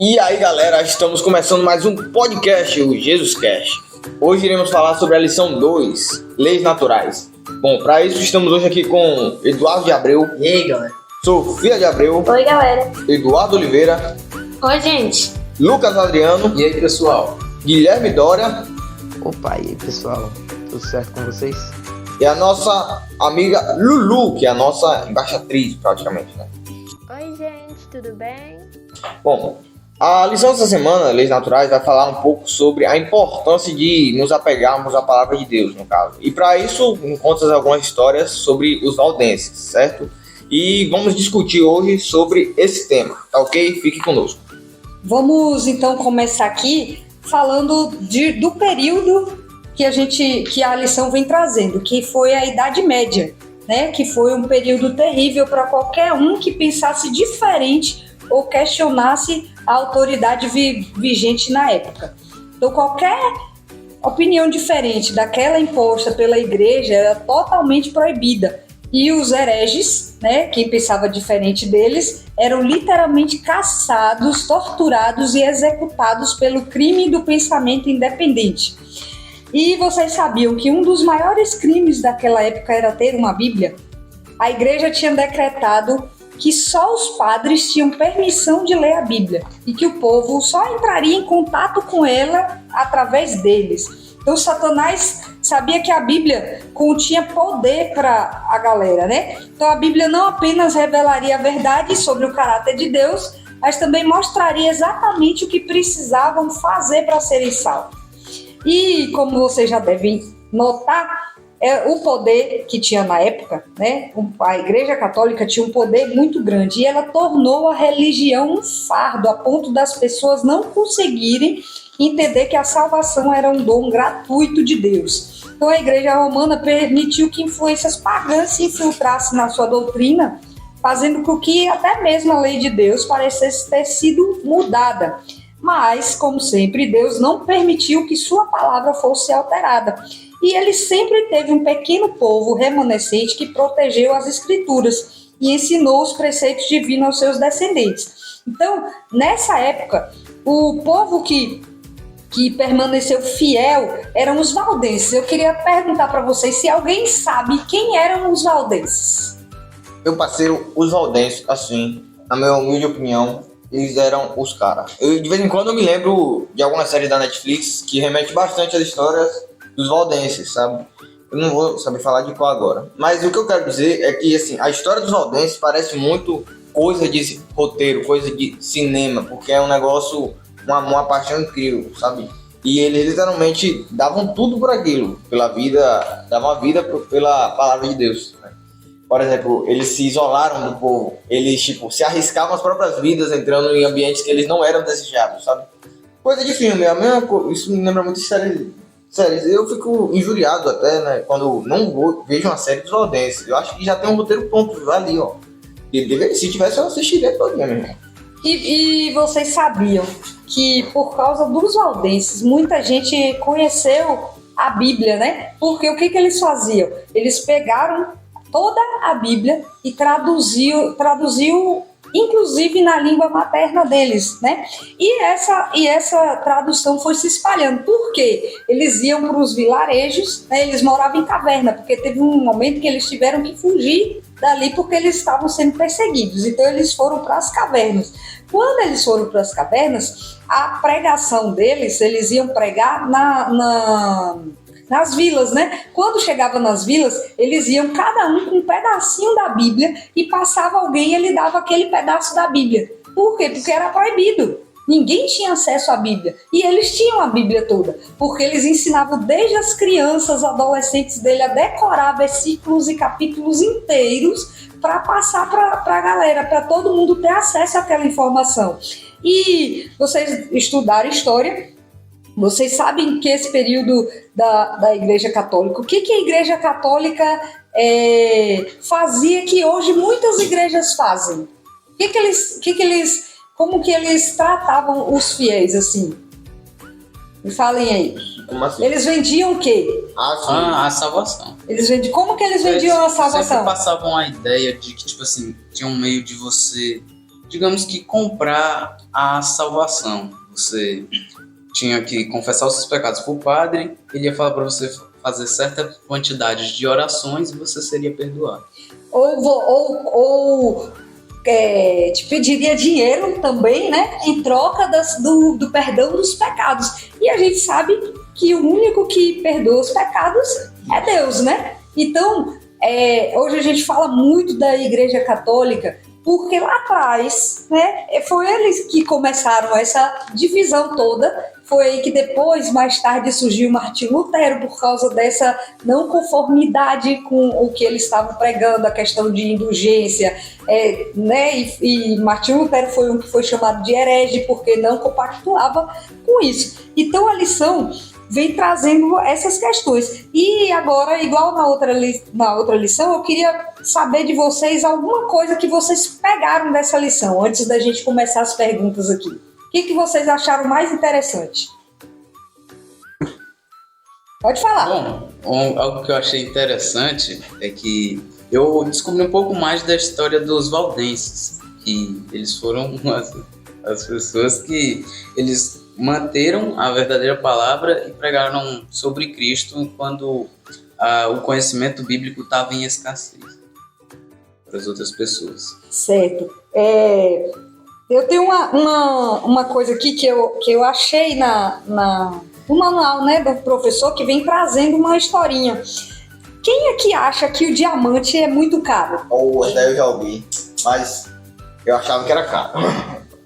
E aí galera, estamos começando mais um podcast, o JesusCast. Hoje iremos falar sobre a lição 2, Leis Naturais. Bom, para isso estamos hoje aqui com Eduardo de Abreu. E aí galera? Sofia de Abreu. Oi galera. Eduardo Oliveira. Oi gente. Lucas Adriano. E aí pessoal? Guilherme Dória. Opa, e aí pessoal, tudo certo com vocês? E a nossa amiga Lulu, que é a nossa embaixatriz praticamente, né? Oi gente, tudo bem? Bom, a lição dessa semana, Leis Naturais, vai falar um pouco sobre a importância de nos apegarmos à palavra de Deus, no caso. E para isso, encontras algumas histórias sobre os valdenses, certo? E vamos discutir hoje sobre esse tema, tá ok? Fique conosco. Vamos então começar aqui falando do período que a lição vem trazendo, que foi a Idade Média, né? Que foi um período terrível para qualquer um que pensasse diferente ou questionasse a autoridade vigente na época. Então, qualquer opinião diferente daquela imposta pela igreja era totalmente proibida. E os hereges, né, quem pensava diferente deles, eram literalmente caçados, torturados e executados pelo crime do pensamento independente. E vocês sabiam que um dos maiores crimes daquela época era ter uma Bíblia? A igreja tinha decretado que só os padres tinham permissão de ler a Bíblia e que o povo só entraria em contato com ela através deles. Então Satanás sabia que a Bíblia continha poder para a galera, né? Então a Bíblia não apenas revelaria a verdade sobre o caráter de Deus, mas também mostraria exatamente o que precisavam fazer para serem salvos. E como vocês já devem notar, o poder que tinha na época, né? A Igreja Católica tinha um poder muito grande e ela tornou a religião um fardo a ponto das pessoas não conseguirem entender que a salvação era um dom gratuito de Deus. Então a Igreja Romana permitiu que influências pagãs se infiltrassem na sua doutrina, fazendo com que até mesmo a lei de Deus parecesse ter sido mudada. Mas, como sempre, Deus não permitiu que sua palavra fosse alterada. E ele sempre teve um pequeno povo remanescente que protegeu as escrituras e ensinou os preceitos divinos aos seus descendentes. Então, nessa época, o povo que permaneceu fiel eram os valdenses. Eu queria perguntar para vocês se alguém sabe quem eram os valdenses. Meu parceiro, os valdenses, assim, na minha humilde opinião, eles eram os caras. De vez em quando eu me lembro de algumas séries da Netflix que remete bastante às histórias dos valdenses, sabe? Eu não vou saber falar de qual agora. Mas o que eu quero dizer é que, assim, a história dos valdenses parece muito coisa de roteiro, coisa de cinema, porque é um negócio, uma paixão incrível, sabe? E eles literalmente davam tudo por aquilo, pela vida, davam a vida pela palavra de Deus, né? Por exemplo, eles se isolaram do povo, eles, se arriscavam as próprias vidas entrando em ambientes que eles não eram desejados, sabe? Coisa de filme, isso me lembra muito de séries. Eu fico injuriado até, né, quando não vejo uma série dos valdenses. Eu acho que já tem um roteiro pronto ali, ó. Se tivesse, eu assistiria todo dia, meu irmão. E vocês sabiam que por causa dos valdenses, muita gente conheceu a Bíblia, né? Porque o que eles faziam? Eles pegaram toda a Bíblia e traduziu inclusive na língua materna deles, né? E essa tradução foi se espalhando. Por quê? Eles iam para os vilarejos, né? Eles moravam em caverna, porque teve um momento que eles tiveram que fugir dali porque eles estavam sendo perseguidos. Então eles foram para as cavernas. Quando eles foram para as cavernas, a pregação deles, eles iam pregar nas vilas, né? Quando chegava nas vilas, eles iam cada um com um pedacinho da Bíblia e passava alguém e ele dava aquele pedaço da Bíblia. Por quê? Porque era proibido. Ninguém tinha acesso à Bíblia. E eles tinham a Bíblia toda, porque eles ensinavam desde as crianças, adolescentes dele a decorar versículos e capítulos inteiros para passar para a galera, para todo mundo ter acesso àquela informação. E vocês estudaram história, vocês sabem que esse período da Igreja Católica, o que a Igreja Católica fazia que hoje muitas igrejas fazem? Como que eles tratavam os fiéis, assim? Me falem aí. Como assim? Eles vendiam o quê? A salvação. Como que eles vendiam a salvação? Sempre passavam a ideia de que, tipo assim, tinha um meio de você digamos que comprar a salvação. Você tinha que confessar os seus pecados para o padre, ele ia falar para você fazer certa quantidade de orações e você seria perdoado. Ou te pediria dinheiro também, né? Em troca do perdão dos pecados. E a gente sabe que o único que perdoa os pecados é Deus, né? Então, hoje a gente fala muito da Igreja Católica, porque lá atrás, né, foi eles que começaram essa divisão toda. Foi aí que depois, mais tarde, surgiu Martinho Lutero por causa dessa não conformidade com o que eles estavam pregando, a questão de indulgência, né? E Martinho Lutero foi um que foi chamado de herege porque não compactuava com isso. Então a lição vem trazendo essas questões. E agora, igual na outra lição, eu queria saber de vocês alguma coisa que vocês pegaram dessa lição, antes da gente começar as perguntas aqui. O que vocês acharam mais interessante? Pode falar. Bom, algo que eu achei interessante é que eu descobri um pouco mais da história dos valdenses, que eles foram as pessoas que eles manteram a verdadeira palavra e pregaram sobre Cristo quando o conhecimento bíblico estava em escassez para as outras pessoas. Certo. Eu tenho uma coisa aqui que eu achei no manual, né, do professor, que vem trazendo uma historinha. Quem é que acha que o diamante é muito caro? Daí eu já ouvi, mas eu achava que era caro.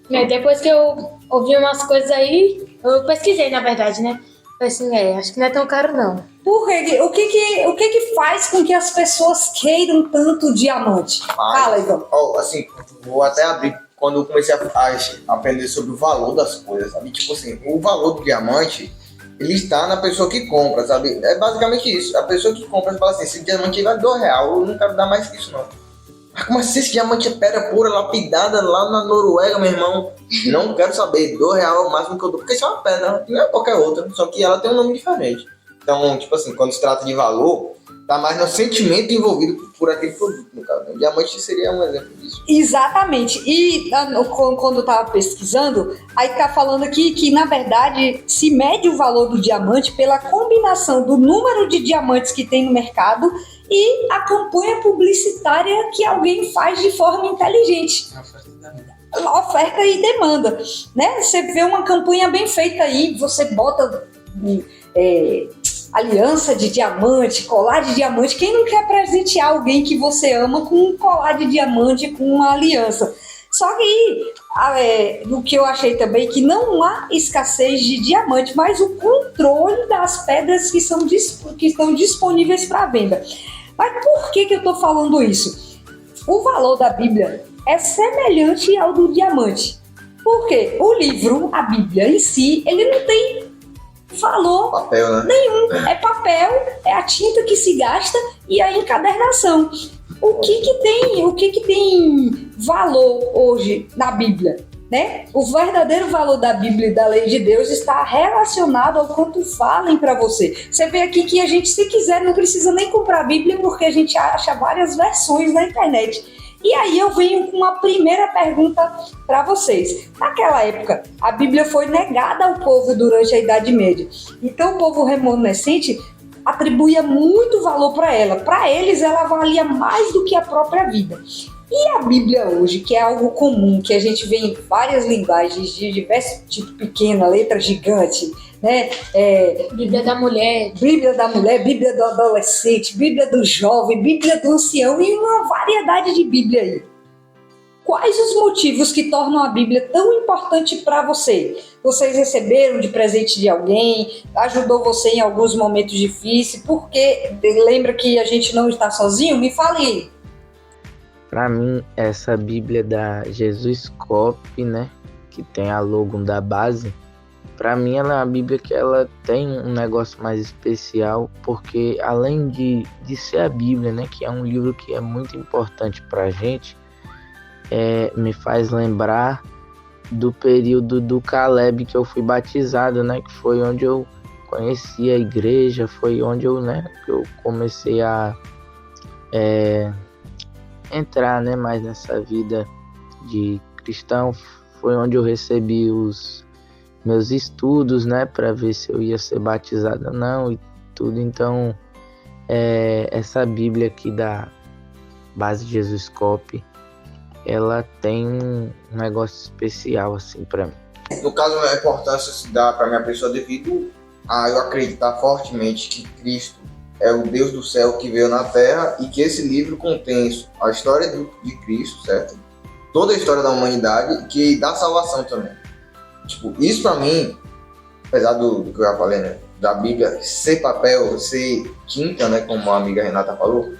Depois que eu ouvi umas coisas aí, eu pesquisei, na verdade, né? Falei assim, acho que não é tão caro, não. Por quê? O que faz com que as pessoas queiram tanto diamante? Fala, Ivan. Assim, vou até abrir quando eu comecei a aprender sobre o valor das coisas, sabe? Tipo assim, o valor do diamante, ele está na pessoa que compra, sabe? É basicamente isso. A pessoa que compra fala assim, esse diamante vale R$2, eu não quero dar mais que isso, não. Mas como assim, esse diamante é pedra pura, lapidada lá na Noruega, meu irmão? Não quero saber, R$2 é o máximo que eu dou, porque isso é uma pedra, não é qualquer outra, só que ela tem um nome diferente. Então, tipo assim, quando se trata de valor, tá mais no sentimento envolvido por aquele produto, no caso. O diamante seria um exemplo disso. Exatamente. E quando eu tava pesquisando, aí tá falando aqui que, na verdade, se mede o valor do diamante pela combinação do número de diamantes que tem no mercado e a campanha publicitária que alguém faz de forma inteligente. Oferta e demanda, né? Você vê uma campanha bem feita aí, você bota aliança de diamante, colar de diamante. Quem não quer presentear alguém que você ama com um colar de diamante, com uma aliança? Só que do que eu achei também, que não há escassez de diamante, mas o controle das pedras que estão disponíveis para venda. Mas por que eu estou falando isso? O valor da Bíblia é semelhante ao do diamante. Porque o livro, a Bíblia em si, ele não tem valor papel, né? nenhum. É papel, é a tinta que se gasta e a encadernação. O que tem valor hoje na Bíblia, né? O verdadeiro valor da Bíblia e da lei de Deus está relacionado ao quanto falem para você. Você vê aqui que a gente, se quiser, não precisa nem comprar a Bíblia, porque a gente acha várias versões na internet. E aí eu venho com uma primeira pergunta para vocês. Naquela época, a Bíblia foi negada ao povo durante a Idade Média. Então o povo remanescente atribuía muito valor para ela. Para eles, ela valia mais do que a própria vida. E a Bíblia hoje, que é algo comum, que a gente vê em várias linguagens, de diversos tipos, pequena, letra gigante, né? Bíblia da mulher, Bíblia do adolescente, Bíblia do jovem, Bíblia do ancião e uma variedade de Bíblia aí. Quais os motivos que tornam a Bíblia tão importante para você? Vocês receberam de presente de alguém? Ajudou você em alguns momentos difíceis? Porque lembra que a gente não está sozinho? Me fale aí. Para mim, essa Bíblia da Jesus Cop, né, que tem a logo da base, para mim ela é uma Bíblia que ela tem um negócio mais especial, porque além de ser a Bíblia, né, que é um livro que é muito importante para a gente, me faz lembrar do período do Caleb que eu fui batizado, né, que foi onde eu conheci a igreja, foi onde eu comecei a entrar, né, mais nessa vida de cristão, foi onde eu recebi os meus estudos, né, para ver se eu ia ser batizado ou não e tudo. Então, essa Bíblia aqui da Base Jesus Cop, ela tem um negócio especial assim para mim. No caso, a importância se dá para minha pessoa devido a eu acreditar fortemente que Cristo é o Deus do céu que veio na Terra e que esse livro contém a história de Cristo, certo? Toda a história da humanidade, que dá salvação também. Tipo, isso para mim, apesar do que eu já falei, né, da Bíblia ser papel, ser tinta, né, como a amiga Renata falou,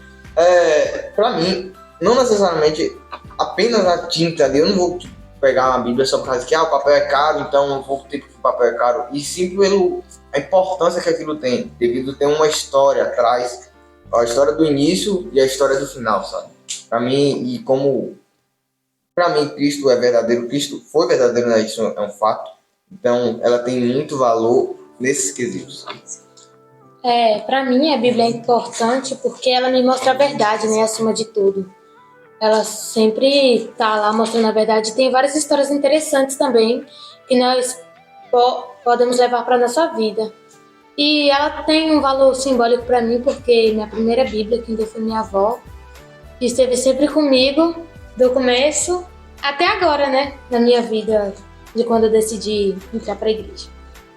para mim, não necessariamente apenas a tinta ali. Eu não vou pegar uma Bíblia só por causa que o papel é caro, então eu vou ter que o papel é caro, e sim pela a importância que aquilo tem, devido a ter uma história atrás, a história do início e a história do final, sabe? Para mim, Cristo é verdadeiro, Cristo foi verdadeiro, né? Isso é um fato. Então, ela tem muito valor nesses quesitos. Para mim a Bíblia é importante porque ela me mostra a verdade, né, acima de tudo. Ela sempre tá lá mostrando a verdade. Tem várias histórias interessantes também que nós podemos levar para nossa vida. E ela tem um valor simbólico para mim porque minha primeira Bíblia, quem deu foi minha avó, que esteve sempre comigo do começo até agora, né, na minha vida, de quando eu decidi entrar para a igreja.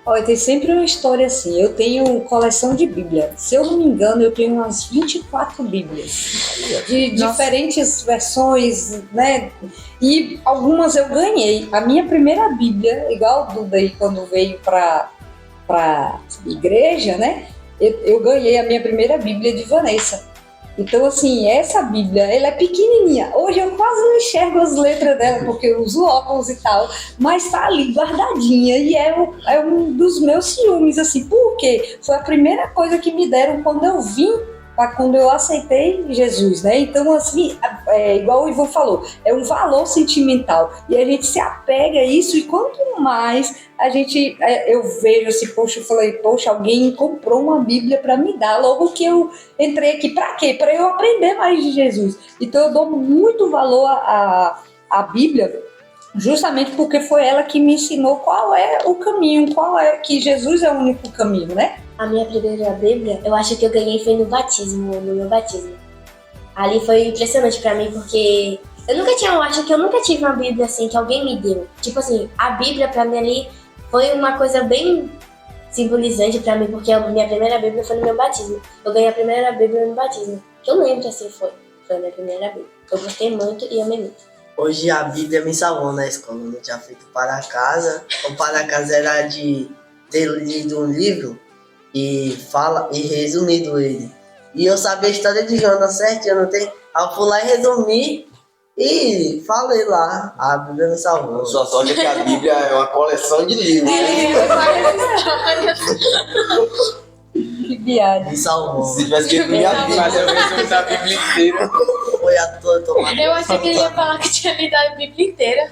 Olha, tem sempre uma história assim. Eu tenho coleção de Bíblia. Se eu não me engano, eu tenho umas 24 Bíblias. De diferentes versões, né? E algumas eu ganhei. A minha primeira Bíblia, igual o Duda aí quando veio para igreja, né? Eu ganhei a minha primeira Bíblia de Vanessa. Então, assim, essa Bíblia, ela é pequenininha. Hoje eu quase não enxergo as letras dela, porque eu uso óculos e tal, mas tá ali guardadinha e é um dos meus ciúmes, assim, porque foi a primeira coisa que me deram quando eu vim, quando eu aceitei Jesus, né? Então, assim, igual o Ivan falou, é um valor sentimental e a gente se apega a isso, e quanto mais a gente, eu vejo assim, poxa, eu falei, poxa, alguém comprou uma Bíblia para me dar logo que eu entrei aqui. Para quê? Para eu aprender mais de Jesus. Então eu dou muito valor à Bíblia, justamente porque foi ela que me ensinou qual é o caminho, que Jesus é o único caminho, né? A minha primeira Bíblia, eu acho que eu ganhei foi no meu batismo. Ali foi impressionante pra mim, porque eu acho que eu nunca tive uma Bíblia assim, que alguém me deu. Tipo assim, a Bíblia pra mim ali foi uma coisa bem simbolizante pra mim, porque a minha primeira Bíblia foi no meu batismo. Eu ganhei a primeira Bíblia no batismo, que eu lembro que assim foi a minha primeira Bíblia. Eu gostei muito e amei muito. Hoje a Bíblia me salvou na escola, eu não tinha feito para casa. O para casa era de ter lido um livro e resumido ele. E eu sabia a história de Jonas certinho, não tem? Aí eu fui lá e resumi e falei lá, a Bíblia me salvou. Só sorte é que a Bíblia é uma coleção de livros. Que viagem. Me salvou. Se tivesse que ler a Bíblia, Mas eu resumo da Bíblia inteira. Foi a toda. Eu achei que ele ia falar que tinha lido a Bíblia inteira.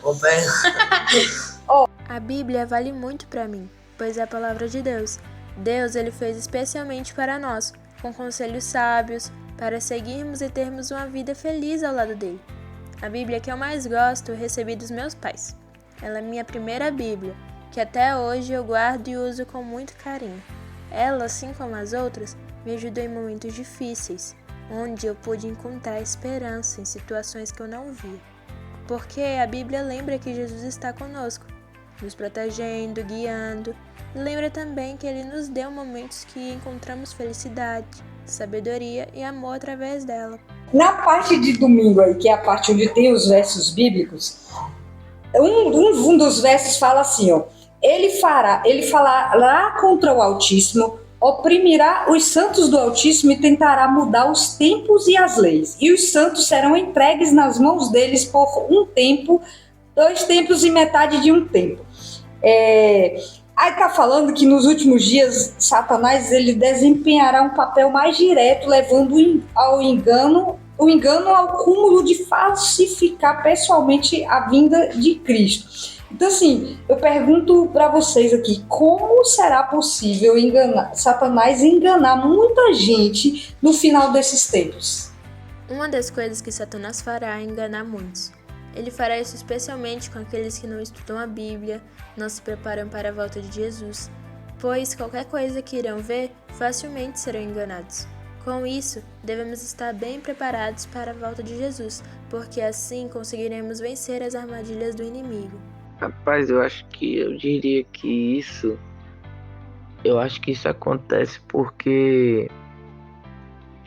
A Bíblia vale muito para mim, pois é a palavra de Deus. Deus, ele fez especialmente para nós, com conselhos sábios, para seguirmos e termos uma vida feliz ao lado dele. A Bíblia que eu mais gosto eu recebi dos meus pais. Ela é minha primeira Bíblia, que até hoje eu guardo e uso com muito carinho. Ela, assim como as outras, me ajudou em momentos difíceis, onde eu pude encontrar esperança em situações que eu não via. Porque a Bíblia lembra que Jesus está conosco, nos protegendo, guiando, e lembra também que Ele nos deu momentos que encontramos felicidade, sabedoria e amor através dela. Na parte de domingo aí, que é a parte onde tem os versos bíblicos, um dos versos fala assim, ó, ele falará contra o Altíssimo, oprimirá os santos do Altíssimo e tentará mudar os tempos e as leis. E os santos serão entregues nas mãos deles por um tempo, 2 tempos e metade de um tempo. Aí tá falando que nos últimos dias Satanás ele desempenhará um papel mais direto, levando ao engano ao cúmulo de falsificar pessoalmente a vinda de Cristo. Então, assim, eu pergunto para vocês aqui, como será possível Satanás enganar muita gente no final desses tempos? Uma das coisas que Satanás fará é enganar muitos. Ele fará isso especialmente com aqueles que não estudam a Bíblia, não se preparam para a volta de Jesus, pois qualquer coisa que irão ver, facilmente serão enganados. Com isso, devemos estar bem preparados para a volta de Jesus, porque assim conseguiremos vencer as armadilhas do inimigo. Rapaz, eu diria que isso acontece porque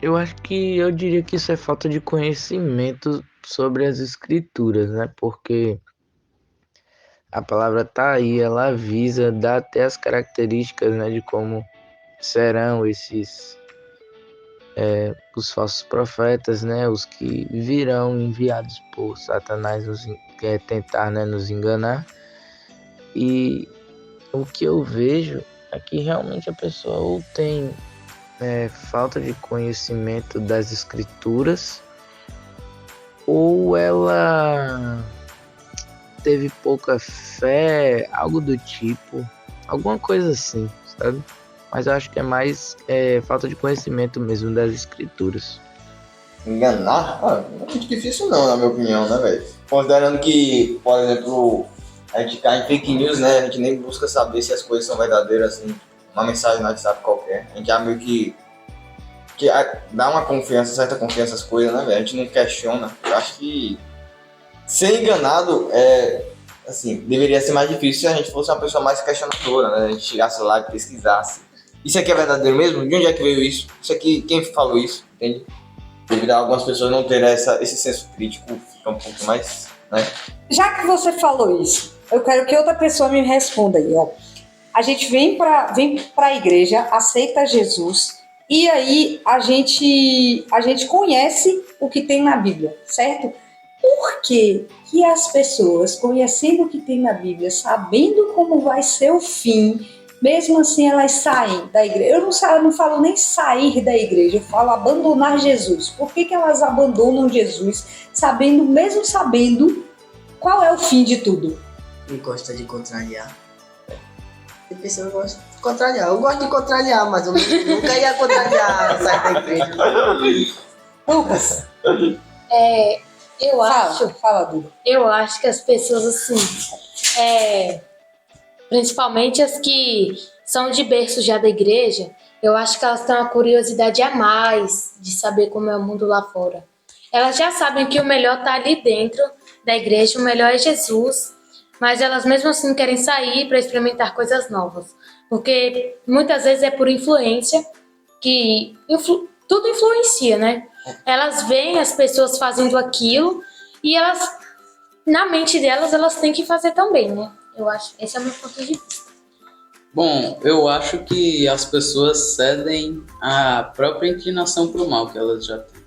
eu diria que isso é falta de conhecimento sobre as escrituras, né? Porque a palavra tá aí, ela avisa, dá até as características, né, de como serão os falsos profetas, né, os que virão enviados por Satanás tentar, né, nos enganar. E o que eu vejo é que realmente a pessoa ou tem falta de conhecimento das escrituras, ou ela teve pouca fé, algo do tipo, alguma coisa assim, sabe? Mas eu acho que é mais falta de conhecimento mesmo das escrituras. Enganar? Não é muito difícil não, na minha opinião, né, velho? Considerando que, por exemplo, a gente cai em fake news, né? A gente nem busca saber se as coisas são verdadeiras, assim, uma mensagem no WhatsApp qualquer. A gente já meio que dá uma confiança, certa confiança às coisas, né, velho? A gente não questiona. Eu acho que ser enganado assim, deveria ser mais difícil se a gente fosse uma pessoa mais questionadora, né? A gente chegasse lá e pesquisasse. Isso aqui é verdadeiro mesmo? De onde é que veio isso? Isso aqui, quem falou isso? Entende? Devido a algumas pessoas não terem esse senso crítico, fica um pouco mais, né? Já que você falou isso, eu quero que outra pessoa me responda aí, ó. A gente vem pra igreja, aceita Jesus, e aí a gente conhece o que tem na Bíblia, certo? Por que as pessoas, conhecendo o que tem na Bíblia, sabendo como vai ser o fim, mesmo assim elas saem da igreja? Eu não falo nem sair da igreja, eu falo abandonar Jesus. Por que elas abandonam Jesus, mesmo sabendo qual é o fim de tudo? E gosta de contrariar. Tem pessoa que gosta de contrariar. Eu gosto de contrariar, mas eu nunca ia contrariar sair da igreja. Lucas, fala, Duda. Eu acho que as pessoas, assim, principalmente as que são de berço já da igreja, eu acho que elas têm uma curiosidade a mais de saber como é o mundo lá fora. Elas já sabem que o melhor está ali dentro da igreja, o melhor é Jesus, mas elas mesmo assim querem sair para experimentar coisas novas. Porque muitas vezes é por influência, que tudo influencia, né? Elas veem as pessoas fazendo aquilo e elas, na mente delas, elas têm que fazer também, né? Eu acho, esse é o meu ponto de vista. Bom, eu acho que as pessoas cedem à própria inclinação para o mal que elas já têm.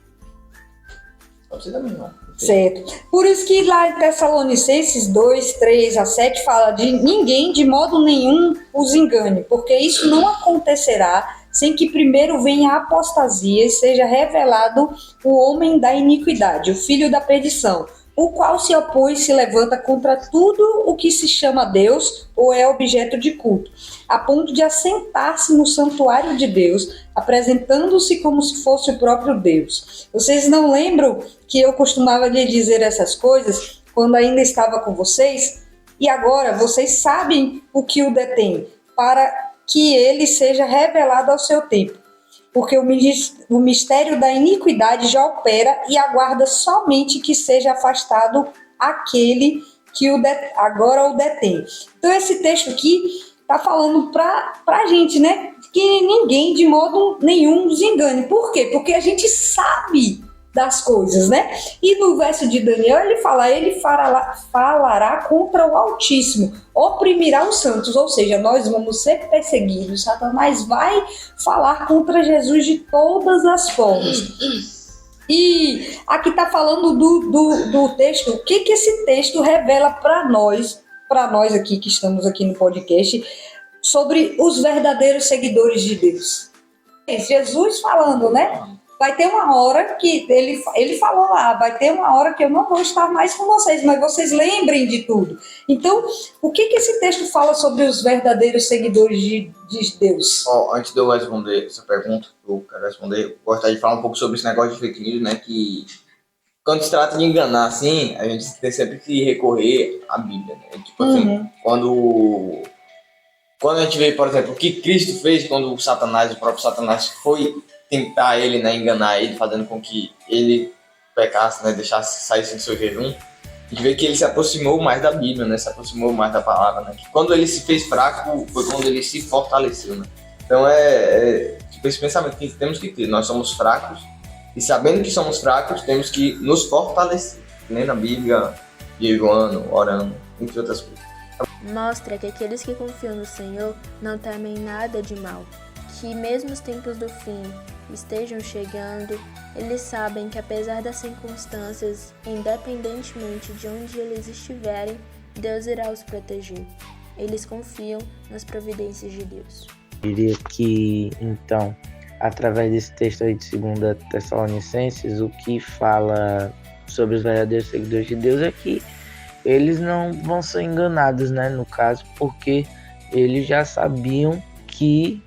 Pode ser também, não. Certo. Por isso que lá em Tessalonicenses 2, 3 a 7 fala de ninguém de modo nenhum os engane, porque isso não acontecerá sem que primeiro venha a apostasia e seja revelado o homem da iniquidade, o filho da perdição, o qual se opõe e se levanta contra tudo o que se chama Deus ou é objeto de culto, a ponto de assentar-se no santuário de Deus, apresentando-se como se fosse o próprio Deus. Vocês não lembram que eu costumava lhe dizer essas coisas quando ainda estava com vocês? E agora vocês sabem o que o detém, para que ele seja revelado ao seu tempo. Porque o mistério da iniquidade já opera e aguarda somente que seja afastado aquele que agora o detém. Então esse texto aqui está falando pra gente, né? Que ninguém de modo nenhum nos engane. Por quê? Porque a gente sabe das coisas, né? E no verso de Daniel ele falará contra o Altíssimo, oprimirá os santos, ou seja, nós vamos ser perseguidos. Satanás vai falar contra Jesus de todas as formas. E aqui está falando do texto. O que esse texto revela para nós aqui que estamos aqui no podcast, sobre os verdadeiros seguidores de Deus? Jesus falando, né? Vai ter uma hora que ele falou lá, vai ter uma hora que eu não vou estar mais com vocês, mas vocês lembrem de tudo. Então, o que esse texto fala sobre os verdadeiros seguidores de Deus? Antes de eu responder essa pergunta, eu quero responder, eu gostaria de falar um pouco sobre esse negócio de fake news, né, que quando se trata de enganar, assim, a gente tem sempre que recorrer à Bíblia, né? Tipo assim, quando a gente vê, por exemplo, o que Cristo fez quando o próprio Satanás foi tentar ele, né, enganar ele, fazendo com que ele pecasse, né, deixasse sair sem seu jejum, a gente vê que ele se aproximou mais da Bíblia, né, se aproximou mais da palavra, né, que quando ele se fez fraco, foi quando ele se fortaleceu, né. Então tipo esse pensamento que temos que ter, nós somos fracos, e sabendo que somos fracos, temos que nos fortalecer, lendo a Bíblia, jejuando, orando, entre outras coisas. Mostra que aqueles que confiam no Senhor não temem nada de mal, que mesmo os tempos do fim estejam chegando, eles sabem que apesar das circunstâncias, independentemente de onde eles estiverem, Deus irá os proteger. Eles confiam nas providências de Deus. Eu diria que, então, através desse texto aí de 2 Tessalonicenses, o que fala sobre os verdadeiros seguidores de Deus é que eles não vão ser enganados, né, no caso, porque eles já sabiam que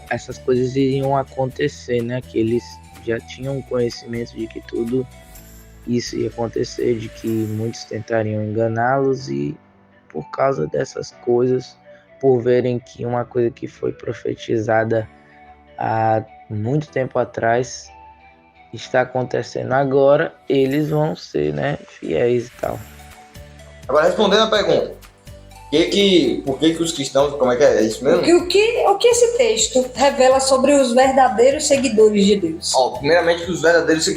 essas coisas iriam acontecer, né, que eles já tinham conhecimento de que tudo isso ia acontecer, de que muitos tentariam enganá-los, e por causa dessas coisas, por verem que uma coisa que foi profetizada há muito tempo atrás está acontecendo agora, eles vão ser, né, fiéis e tal. Agora, respondendo a pergunta, por que os cristãos, como é isso mesmo? O que esse texto revela sobre os verdadeiros seguidores de Deus? Primeiramente, que os verdadeiros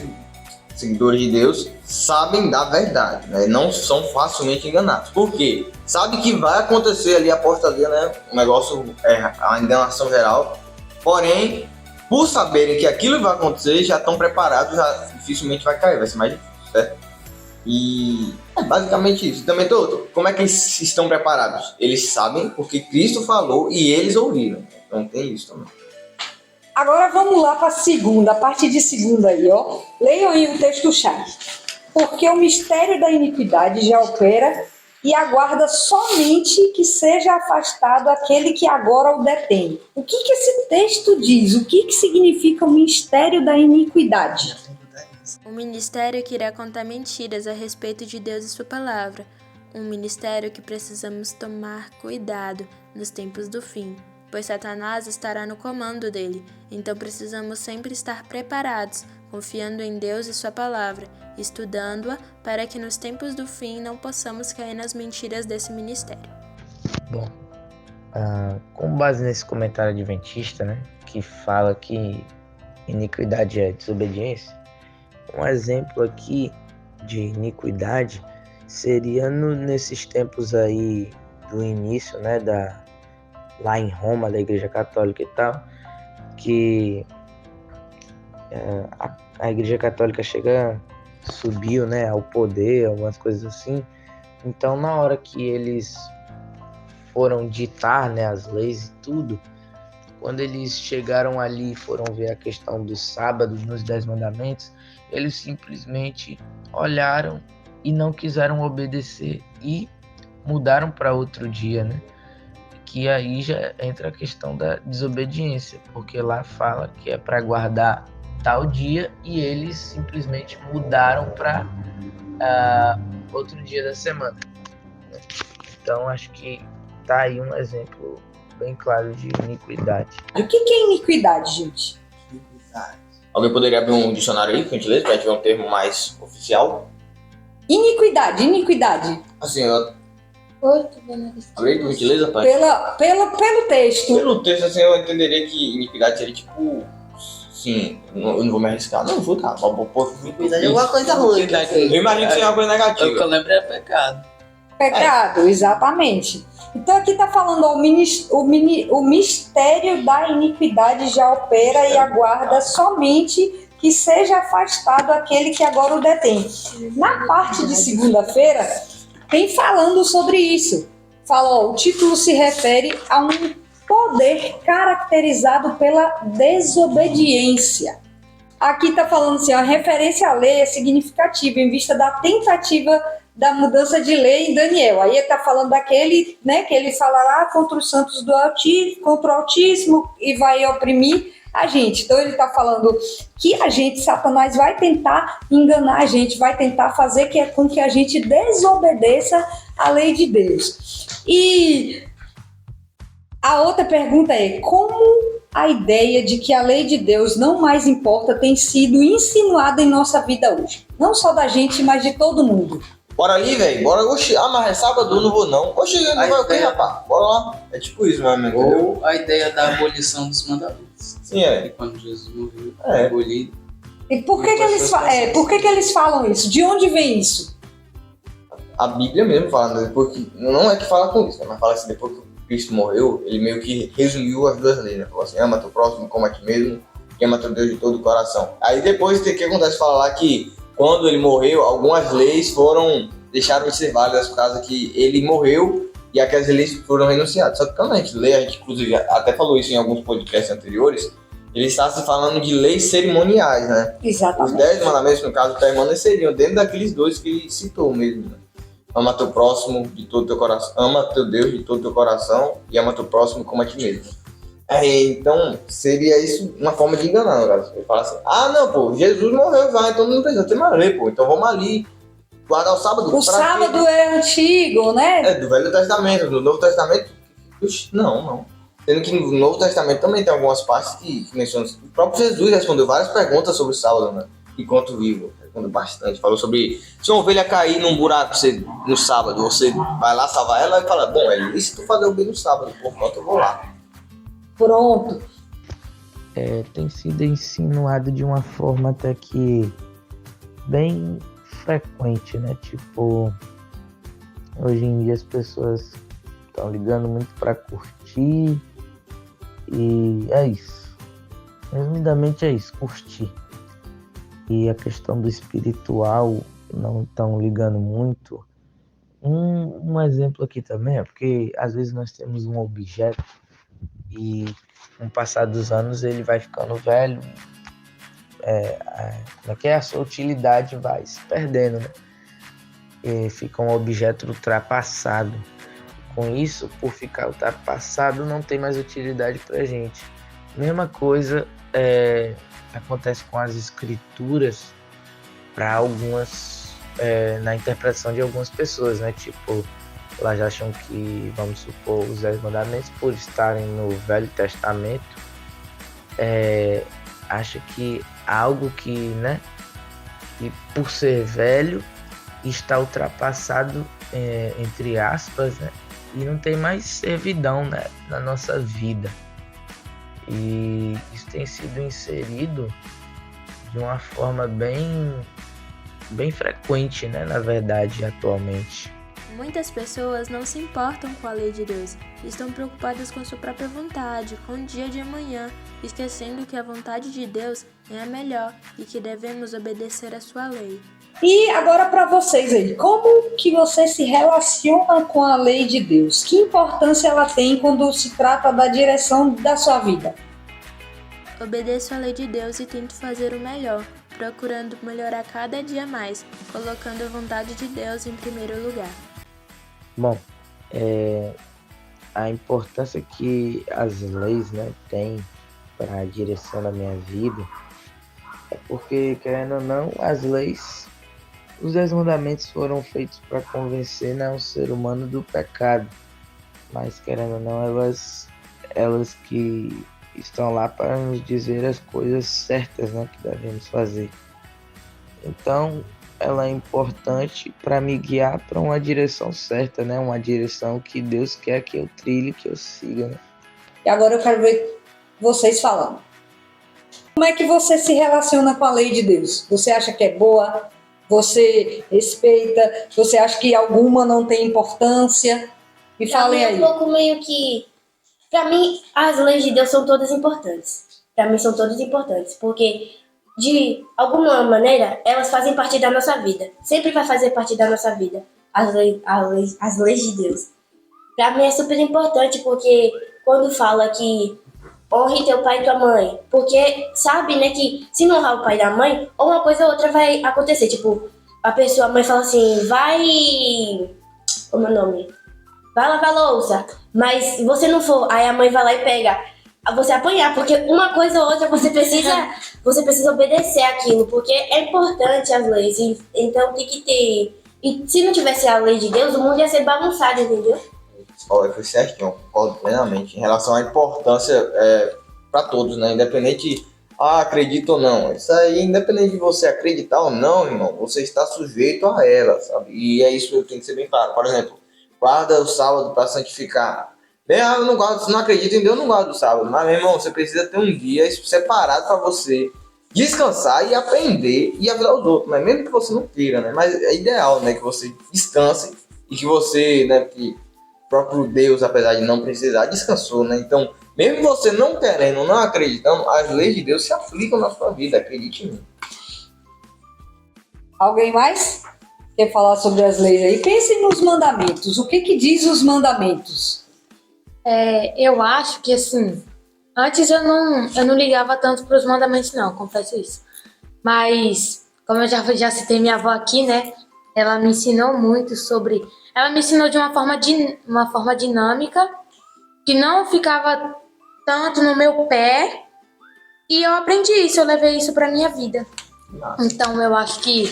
seguidores de Deus sabem da verdade, né? Não são facilmente enganados. Por quê? Sabe que vai acontecer ali a apostasia, né? Um negócio, a enganação geral. Porém, por saberem que aquilo vai acontecer, já estão preparados, já dificilmente vai cair, vai ser mais difícil, certo? E basicamente isso. Também como é que eles estão preparados? Eles sabem porque Cristo falou e eles ouviram. Então tem isso também. Agora vamos lá para a parte de segunda aí, ó. Leiam aí o texto-chave. Porque o mistério da iniquidade já opera e aguarda somente que seja afastado aquele que agora o detém. O que esse texto diz? O que significa o mistério da iniquidade? Um ministério que irá contar mentiras a respeito de Deus e sua palavra. Um ministério que precisamos tomar cuidado nos tempos do fim, pois Satanás estará no comando dele. Então precisamos sempre estar preparados, confiando em Deus e sua palavra, estudando-a para que nos tempos do fim não possamos cair nas mentiras desse ministério. Bom, com base nesse comentário adventista, né, que fala que iniquidade é desobediência, um exemplo aqui de iniquidade seria nesses tempos aí do início, né, lá em Roma, da Igreja Católica e tal, que a Igreja Católica subiu, né, ao poder, algumas coisas assim. Então, na hora que eles foram ditar, né, as leis e tudo, quando eles chegaram ali e foram ver a questão dos sábados nos 10 mandamentos, eles simplesmente olharam e não quiseram obedecer e mudaram para outro dia, né? Que aí já entra a questão da desobediência, porque lá fala que é para guardar tal dia e eles simplesmente mudaram para outro dia da semana. Então acho que tá aí um exemplo bem claro de iniquidade. O que é iniquidade, gente? Alguém poderia abrir um dicionário aí, por gentileza, para tiver um termo mais oficial? Iniquidade. Assim, ó. Oi, tô vendo aqui. Abrir, por gentileza, pai? Pelo texto. Pelo texto, assim, eu entenderia que iniquidade seria tipo. Sim, eu não vou me arriscar. Não, vou dar. Iniquidade é alguma coisa ruim. Eu imagino que seja uma coisa O que eu negativa. lembro é pecado. Pecado, exatamente. Então aqui está falando, ó, o mistério da iniquidade já opera e aguarda somente que seja afastado aquele que agora o detém. Na parte de segunda-feira, tem falando sobre isso. Fala, ó, o título se refere a um poder caracterizado pela desobediência. Aqui está falando assim, a referência à lei é significativa em vista da tentativa da mudança de lei em Daniel. Aí ele está falando daquele, né, que ele falará contra os santos do altíssimo, contra o altíssimo e vai oprimir a gente. Então ele está falando que Satanás vai tentar enganar a gente, vai tentar fazer com que a gente desobedeça a lei de Deus. E a outra pergunta é, como a ideia de que a lei de Deus não mais importa tem sido insinuada em nossa vida hoje? Não só da gente, mas de todo mundo. Bora ali, velho. Bora. Oxi, mas é sábado, não vou não. Oxi, não vai o quê, rapaz? Bora lá. É tipo isso, meu amigo. Ou a ideia da abolição dos mandamentos. Sim, é. E quando Jesus morreu, É. abolido. E por que que eles falam isso? De onde vem isso? A Bíblia mesmo fala, né? Porque não é que fala com isso, né? Mas fala assim, depois que Cristo morreu, ele meio que resumiu as duas leis, né? Falou assim, ama teu próximo como a ti mesmo, e ama teu Deus de todo o coração. Aí depois, o que acontece? Fala lá que quando ele morreu, algumas leis deixaram de ser válidas por causa que ele morreu e aquelas leis foram renunciadas. Só que quando a gente lê, a gente inclusive até falou isso em alguns podcasts anteriores, ele está se falando de leis cerimoniais, né? Exatamente. Os 10 mandamentos, no caso, permaneceriam dentro daqueles dois que ele citou mesmo, né? Ama teu próximo de todo teu coração, ama teu Deus de todo teu coração e ama teu próximo como a ti mesmo. Então, seria isso uma forma de enganar, no caso. Ele fala assim, não, pô, Jesus morreu já, então não precisa ter mais lei, pô. Então vamos ali, guardar o sábado. O sábado é antigo, né? É, do Velho Testamento. No Novo Testamento, não. Sendo que no Novo Testamento também tem algumas partes que mencionam. O próprio Jesus respondeu várias perguntas sobre o sábado, né? Enquanto vivo, respondeu bastante. Falou sobre se uma ovelha cair num buraco no sábado, você vai lá salvar ela e fala, bom, é lícito fazer o bem no sábado, portanto eu vou lá. Pronto. Tem sido insinuado de uma forma até que bem frequente, né? Tipo, hoje em dia as pessoas estão ligando muito para curtir e é isso. Resumidamente é isso, curtir. E a questão do espiritual não estão ligando muito. Um exemplo aqui também é porque às vezes nós temos um objeto e com o passar dos anos ele vai ficando velho, a sua utilidade vai se perdendo, né? E fica um objeto ultrapassado. Com isso, por ficar ultrapassado, não tem mais utilidade pra gente. Mesma coisa acontece com as escrituras para algumas, na interpretação de algumas pessoas, né? Tipo, elas acham que, vamos supor, os 10 mandamentos, por estarem no Velho Testamento, acha que algo que, né, que por ser velho, está ultrapassado, entre aspas, né, e não tem mais servidão, né, na nossa vida. E isso tem sido inserido de uma forma bem frequente, né, na verdade, atualmente. Muitas pessoas não se importam com a lei de Deus, estão preocupadas com sua própria vontade, com o dia de amanhã, esquecendo que a vontade de Deus é a melhor e que devemos obedecer à sua lei. E agora para vocês aí, como que você se relaciona com a lei de Deus? Que importância ela tem quando se trata da direção da sua vida? Obedeço à lei de Deus e tento fazer o melhor, procurando melhorar cada dia mais, colocando a vontade de Deus em primeiro lugar. Bom, a importância que as leis, né, têm para a direção da minha vida é porque, querendo ou não, as leis, os 10 mandamentos foram feitos para convencer, né, o ser humano do pecado, mas querendo ou não, elas que estão lá para nos dizer as coisas certas, né, que devemos fazer. Então, ela é importante para me guiar para uma direção certa, né? Uma direção que Deus quer que eu trilhe, que eu siga, né? E agora eu quero ver vocês falando. Como é que você se relaciona com a lei de Deus? Você acha que é boa? Você respeita? Você acha que alguma não tem importância? Me falem aí. Um pouco meio que... Pra mim, as leis de Deus são todas importantes. Pra mim, são todas importantes, porque... de alguma maneira, elas fazem parte da nossa vida. Sempre vai fazer parte da nossa vida. As leis de Deus. Pra mim é super importante, porque quando fala que honre teu pai e tua mãe, porque sabe, né, que se não honrar o pai e a mãe, ou uma coisa ou outra vai acontecer. Tipo, a mãe fala assim, vai... Como é o nome? Vai lavar a louça. Mas se você não for, aí a mãe vai lá e pega você apanhar, porque uma coisa ou outra você precisa obedecer aquilo, porque é importante as leis, então tem que ter. E se não tivesse a lei de Deus, o mundo ia ser bagunçado, entendeu? Olha, foi certinho, concordo plenamente. Em relação à importância para todos, né? Independente, acredita ou não. Isso aí, independente de você acreditar ou não, irmão, você está sujeito a ela, sabe? E é isso que tem que ser bem claro. Por exemplo, guarda o sábado para santificar. Bem, eu não gosto, não acredito em Deus, não gosto do sábado. Mas, meu irmão, você precisa ter um dia separado para você descansar e aprender e ajudar os outros, né? Mesmo que você não queira, né? Mas é ideal, né? Que você descanse e que você, né? Que o próprio Deus, apesar de não precisar, descansou, né? Então, mesmo você não querendo, não acreditando, as leis de Deus se aplicam na sua vida, acredite em mim. Alguém mais quer falar sobre as leis aí? Pensem nos mandamentos. O que diz os mandamentos? Eu acho que, assim, antes eu não ligava tanto para os mandamentos, não, confesso isso. Mas, como eu já citei minha avó aqui, né? Ela me ensinou muito sobre... Ela me ensinou de uma forma dinâmica, que não ficava tanto no meu pé. E eu aprendi isso, eu levei isso para minha vida. Então, eu acho que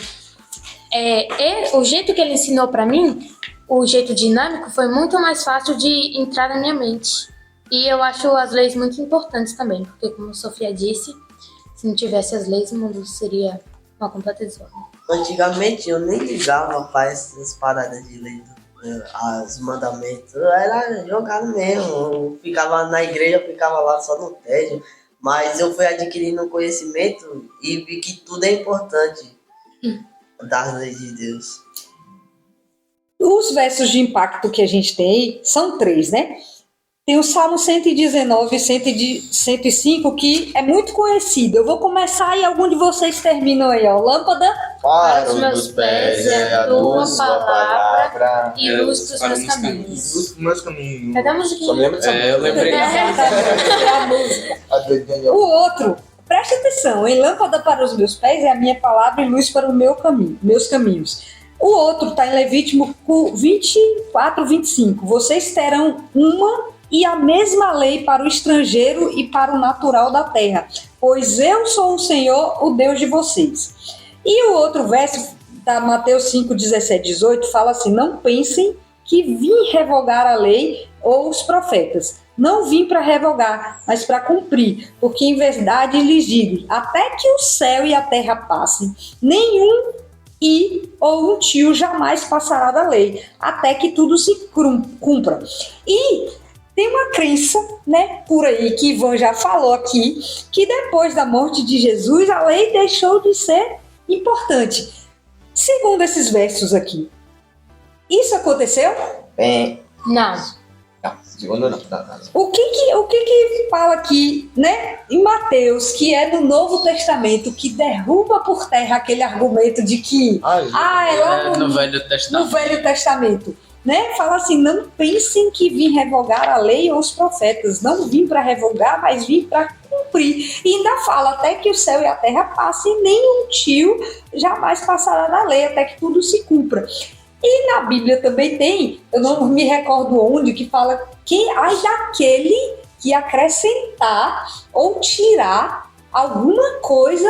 o jeito que ele ensinou para mim, o jeito dinâmico, foi muito mais fácil de entrar na minha mente. E eu acho as leis muito importantes também, porque, como a Sofia disse, se não tivesse as leis, o mundo seria uma completa desordem. Antigamente eu nem ligava para essas paradas de lei, os mandamentos. Eu era jogado mesmo. Eu ficava na igreja, eu ficava lá só no tédio. Mas eu fui adquirindo conhecimento e vi que tudo é importante das leis de Deus. Os versos de impacto que a gente tem são 3, né? Tem o Salmo 119 e 105, que é muito conhecido. Eu vou começar e algum de vocês terminam aí, ó. Lâmpada para os meus pés é a tua palavra e luz para os meus caminhos. Luz para os meus caminhos. Cadê a musiquinha? Só me lembro dessa Eu lembrei. a música. O outro, preste atenção, em lâmpada para os meus pés é a minha palavra e luz para o meus caminhos. O outro está em Levítico 24, 25. Vocês terão uma e a mesma lei para o estrangeiro e para o natural da terra, pois eu sou o Senhor, o Deus de vocês. E o outro verso, da Mateus 5, 17, 18, fala assim: não pensem que vim revogar a lei ou os profetas. Não vim para revogar, mas para cumprir, porque em verdade lhes digo, até que o céu e a terra passem, nenhum ou um tio jamais passará da lei, até que tudo se cumpra. E tem uma crença, né, por aí, que Ivan já falou aqui, que depois da morte de Jesus, a lei deixou de ser importante. Segundo esses versos aqui, isso aconteceu? Não. Segundo não. O que fala aqui, né, em Mateus, que é no Novo Testamento, que derruba por terra aquele argumento de que é lá no Velho Testamento. No Velho Testamento, né? Fala assim: não pensem que vim revogar a lei ou os profetas. Não vim para revogar, mas vim para cumprir. E ainda fala: até que o céu e a terra passem, nenhum tio jamais passará da lei, até que tudo se cumpra. E na Bíblia também tem, eu não me recordo onde, que fala que ai daquele que acrescentar ou tirar alguma coisa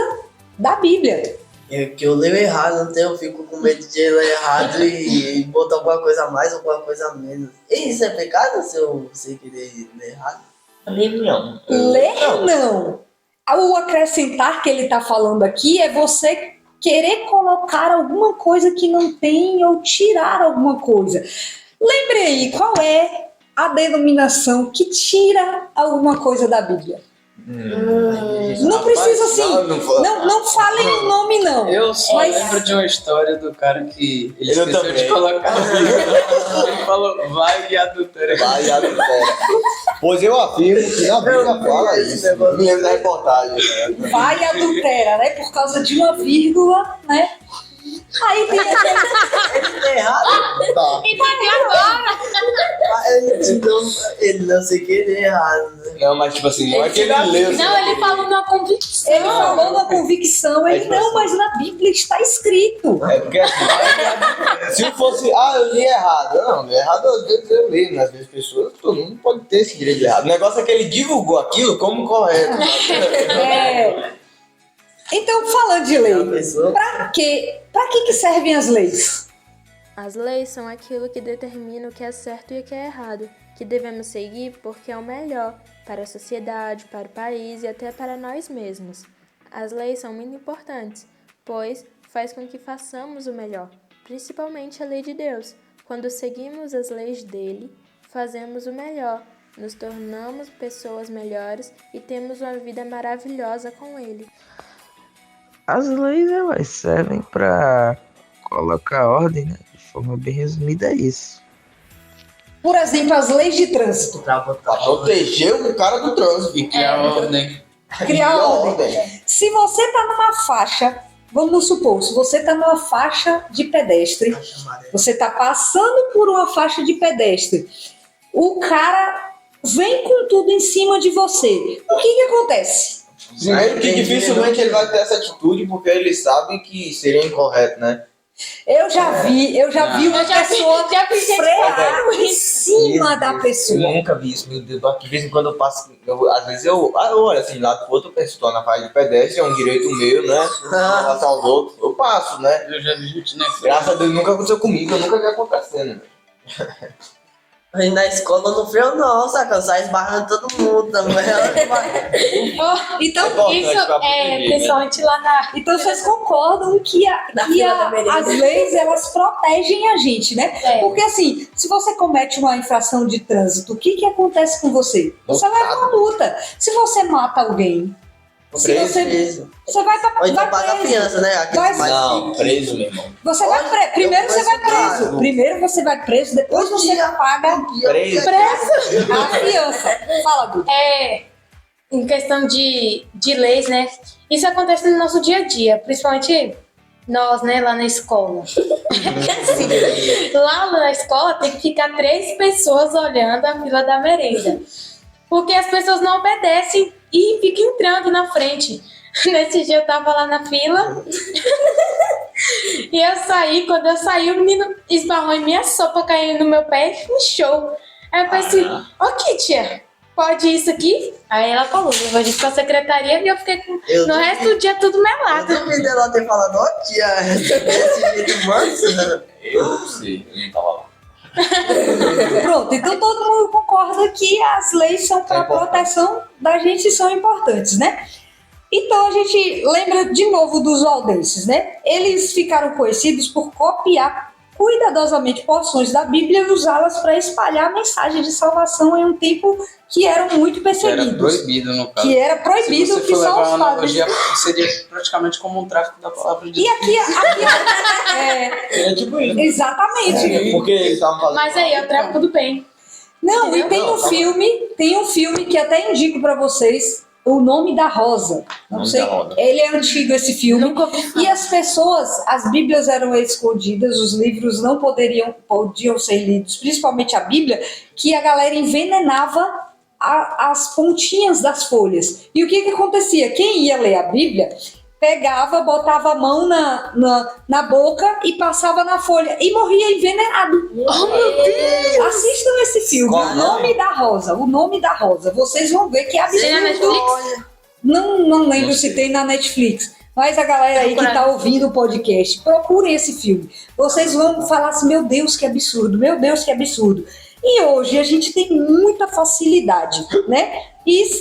da Bíblia. É que eu leio errado, então eu fico com medo de ler errado e botar alguma coisa a mais, alguma coisa a menos. E isso é pecado se eu querer ler errado? Não. Ler não. O acrescentar que ele está falando aqui é você querer colocar alguma coisa que não tem ou tirar alguma coisa. Lembre aí, qual é a denominação que tira alguma coisa da Bíblia? Não precisa assim. Não falem o nome, não. Eu só lembro de uma história do cara que ele esqueceu de colocar. Ele falou: vai e adultera. Vai e adultera. Pois eu afirmo que na Bíblia fala isso. Me lembro da reportagem. Vai e adultera, né? Por causa de uma vírgula, né? Aí tem Ele tá errado. Tá. Entendi agora. Ele não sei que ele é errado, né? Não, mas tipo assim, não é que ele leu. Não, ele falou numa convicção. Ele falou na convicção, ele não, mas na Bíblia está escrito. É porque assim, se fosse, eu li errado. Não, errado às vezes eu li, né? Às vezes pessoas, todo mundo pode ter esse direito de errado. O negócio é que ele divulgou aquilo como correto. Então, falando de lei, A pessoa- pra que servem as leis? As leis são aquilo que determina o que é certo e o que é errado, que devemos seguir porque é o melhor para a sociedade, para o país e até para nós mesmos. As leis são muito importantes, pois faz com que façamos o melhor, principalmente a lei de Deus. Quando seguimos as leis dele, fazemos o melhor, nos tornamos pessoas melhores e temos uma vida maravilhosa com ele. As leis, elas servem para colocar ordem, né? De forma bem resumida, é isso. Por exemplo, as leis de trânsito. Pra Pra botar proteger o cara do trânsito. E criar ordem. Criar E ordem. Se você tá numa faixa, vamos supor, se você tá numa faixa de pedestre, você tá passando por uma faixa de pedestre, o cara vem com tudo em cima de você. O que acontece? Primeiro que dificilmente ele vai ter essa atitude porque ele sabe que seria incorreto, né? Eu já vi uma pessoa já vi gente frear em cima da pessoa. Eu nunca vi isso, meu Deus. De vez em quando eu passo, às vezes eu olho assim, de lado pro outro, eu penso, tô na faixa de pedestre, é um direito meu, né? Não passar aos outros, eu passo, né? Eu já vi gente, né? Graças a Deus nunca aconteceu comigo, eu nunca vi acontecendo. Aí na escola eu não freio não, saca? Eu saio esbarrando todo mundo também. Então, importante Isso pra é, proteger, principalmente lá na. Então vocês concordam que, Na fila da merenda. as leis elas protegem a gente, né? É. Porque assim, se você comete uma infração de trânsito, o que acontece com você? Você leva uma multa. Se você mata alguém, se Preso. você vai Ou então vai paga a preso. fiança, né? Aqueles Vai- Não, preso, meu irmão. Você vai preso. Primeiro você vai preso. Primeiro você vai preso, depois você paga Preso. a fiança. Fala, Dudu. Em questão de leis, né? Isso acontece no nosso dia a dia, principalmente nós, né, lá na escola. Assim, lá na escola tem que ficar 3 pessoas olhando a fila da merenda. Porque as pessoas não obedecem e ficam entrando na frente. Nesse dia eu tava lá na fila e eu saí, quando eu saí o menino esbarrou em minha sopa, caindo no meu pé e show. Aí eu pensei, ok, tia, pode isso aqui? Aí ela falou, levou a gente pra secretaria e eu fiquei com no resto do dia tudo Eu melado. duvido dela ter falado, ó tia, desse jeito manso. Eu não sei, eu não tava lá. Pronto, então todo mundo concorda que as leis são para a proteção da gente e são importantes, né? Então a gente lembra de novo dos valdenses, né? Eles ficaram conhecidos por copiar cuidadosamente porções da Bíblia e usá-las para espalhar a mensagem de salvação em um tempo que eram muito Era perseguidos. proibido, no caso. Que era proibido, Se você que for são levar os uma padres. analogia, seria praticamente como um tráfico da palavra de E Deus. aqui É tipo isso. exatamente. Porque ele tava falando. Mas aí eu trago tudo bem. Não, e Entendeu? tem um filme que até indico para vocês, O Nome da Rosa. Não Nome sei, da Rosa. ele é antigo esse filme. Nunca ouvi falar. E as pessoas, as Bíblias eram escondidas, os livros não podiam ser lidos, principalmente a Bíblia, que a galera envenenava as pontinhas das folhas. E o que acontecia? Quem ia ler a Bíblia pegava, botava a mão na boca e passava na folha e morria envenenado. Oh, meu Deus! Assistam esse filme, Qual O o nome? Nome da Rosa. O Nome da Rosa. Vocês vão ver que é Tem na absurdo. Netflix? Não lembro Não se sei. tem na Netflix. Mas a galera aí que tá ouvindo o podcast, procurem esse filme. Vocês vão falar assim, meu Deus, que absurdo, meu Deus, que absurdo. E hoje a gente tem muita facilidade, né?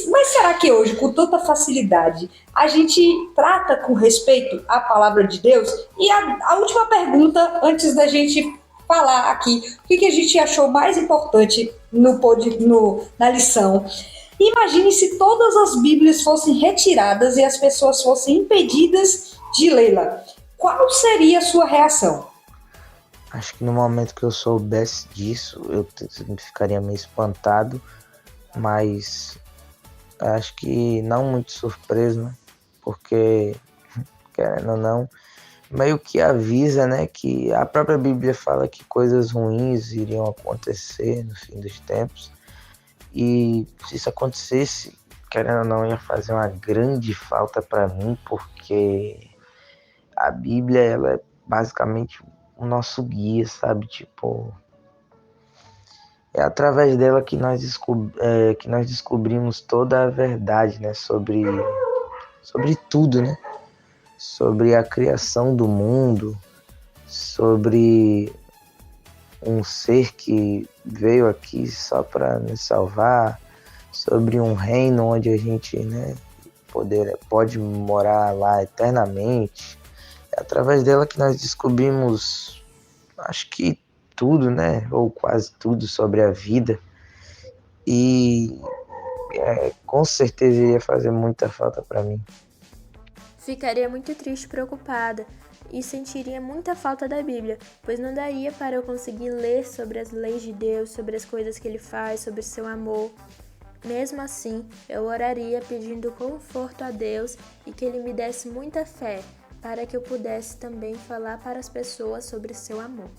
Mas será que hoje, com tanta facilidade, a gente trata com respeito a palavra de Deus? E a última pergunta, antes da gente falar aqui, o que a gente achou mais importante na lição? Imagine se todas as Bíblias fossem retiradas e as pessoas fossem impedidas de lê-la. Qual seria a sua reação? Acho que no momento que eu soubesse disso, eu ficaria meio espantado, mas acho que não muito surpreso, né? Porque, querendo ou não, meio que avisa, né, que a própria Bíblia fala que coisas ruins iriam acontecer no fim dos tempos. E se isso acontecesse, querendo ou não, ia fazer uma grande falta para mim, porque a Bíblia, ela é basicamente o nosso guia, sabe? Tipo, é através dela que nós descobrimos toda a verdade, né? Sobre tudo, né? Sobre a criação do mundo, sobre um ser que veio aqui só para nos salvar, sobre um reino onde a gente, né, pode morar lá eternamente. É através dela que nós descobrimos, acho que tudo, né, ou quase tudo sobre a vida. E com certeza ia fazer muita falta para mim. Ficaria muito triste e preocupada e sentiria muita falta da Bíblia, pois não daria para eu conseguir ler sobre as leis de Deus, sobre as coisas que Ele faz, sobre seu amor. Mesmo assim, eu oraria pedindo conforto a Deus e que Ele me desse muita fé, para que eu pudesse também falar para as pessoas sobre seu amor.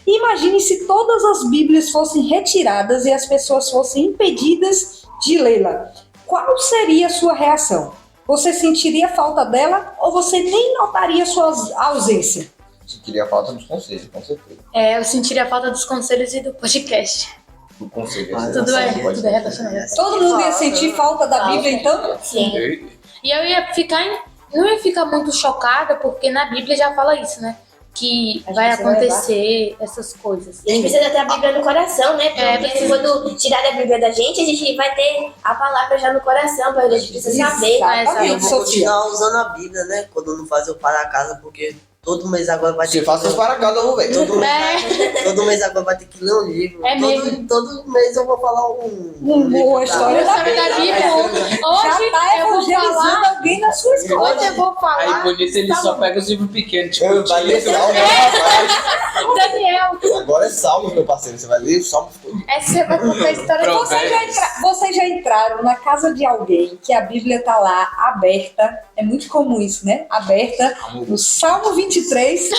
Imagine se todas as Bíblias fossem retiradas e as pessoas fossem impedidas de lê-la. Qual seria a sua reação? Você sentiria falta dela ou você nem notaria sua ausência? Sentiria falta dos conselhos, com certeza. Eu sentiria falta dos conselhos e do podcast. Do conselho. Tudo é relacionado. Todo mundo ia sentir falta da Bíblia, então? Sim. E eu não ia ficar muito chocada, porque na Bíblia já fala isso, né? Que vai acontecer essas coisas. A gente precisa ter a Bíblia no coração, né? Porque quando tirar a Bíblia da gente, a gente vai ter a palavra já no coração, a gente precisa saber. Exatamente. Eu vou continuar usando a Bíblia, né? Quando não fazer o para casa, porque todo mês agora vai ter Se faça os para casa, eu vou ver. Todo mês agora vai ter que ler um livro. Todo mês eu vou falar Uma história da Bíblia. Hoje Já tá eu vou evangelizando falar. alguém na sua escola. Hoje eu vou falar. Aí bonito ele só pega os livros pequenos, tipo, Eu vai ler Salmos, rapaz. Daniel, Agora é Salmos, meu parceiro. Você vai ler o Salmos todo. você vai contar a história Pronto. Vocês já entraram na casa de alguém que a Bíblia tá lá aberta, é muito comum isso, né? Aberta no Salmo 23